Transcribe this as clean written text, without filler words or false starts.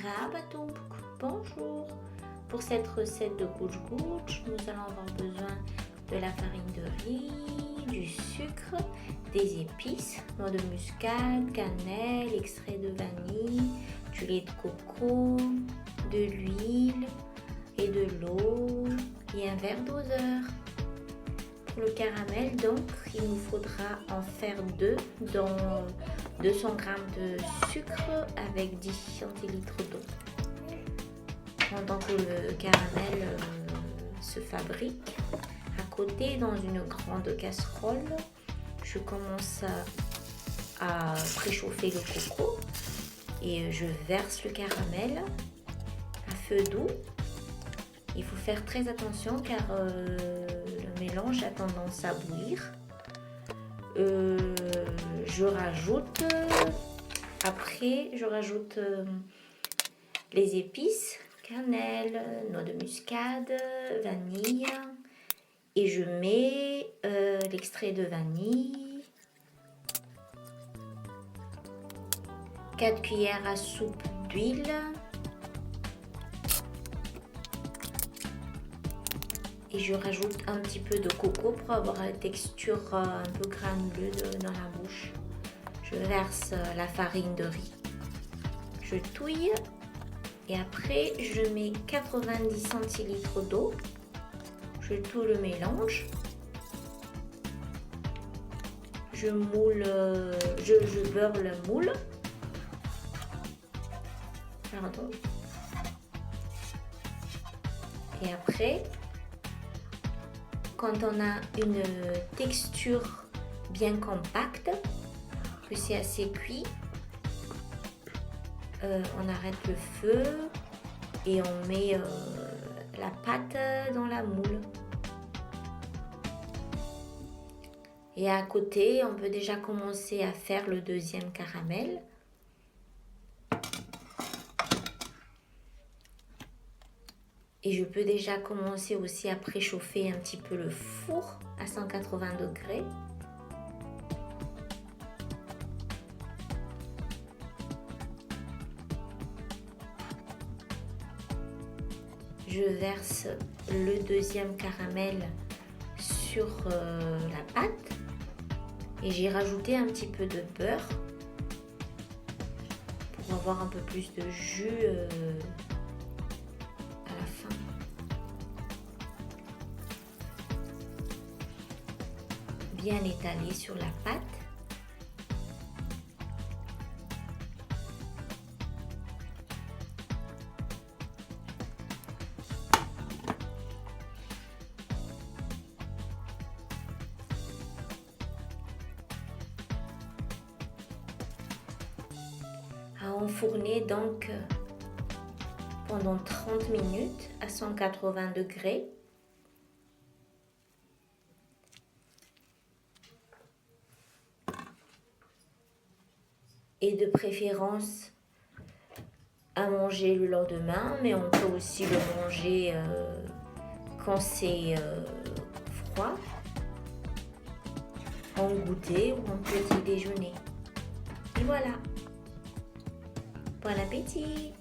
Merabatou, bonjour. Pour cette recette de gouche-gouche, nous allons avoir besoin de la farine de riz, du sucre, des épices, noix de muscade, cannelle, extrait de vanille, du lait de coco, de l'huile et de l'eau et un verre doseur. Pour le caramel, donc, il nous faudra en faire 2 dans 200 g de sucre avec 10 centilitres d'eau. Pendant que le caramel se fabrique, à côté, dans une grande casserole, je commence à préchauffer le coco et je verse le caramel à feu doux. Il faut faire très attention car le mélange a tendance à bouillir. Après je rajoute les épices, cannelle, noix de muscade, vanille et je mets l'extrait de vanille, 4 cuillères à soupe d'huile, et je rajoute un petit peu de coco pour avoir la texture un peu granuleuse dans la bouche. Je verse la farine de riz, je touille et après je mets 90 centilitres d'eau, je touille le mélange, je beurre le moule, et après, quand on a une texture bien compacte, que c'est assez cuit, on arrête le feu et on met la pâte dans la moule. Et à côté, on peut déjà commencer à faire le deuxième caramel. Et je peux déjà commencer aussi à préchauffer un petit peu le four à 180 degrés. Je verse le deuxième caramel sur la pâte et j'ai rajouté un petit peu de beurre pour avoir un peu plus de jus à la fin. Bien étalé sur la pâte. À enfourner donc pendant 30 minutes à 180 degrés. Et de préférence à manger le lendemain, mais on peut aussi le manger quand c'est froid, en goûter ou en petit déjeuner. Et voilà. Bon appétit!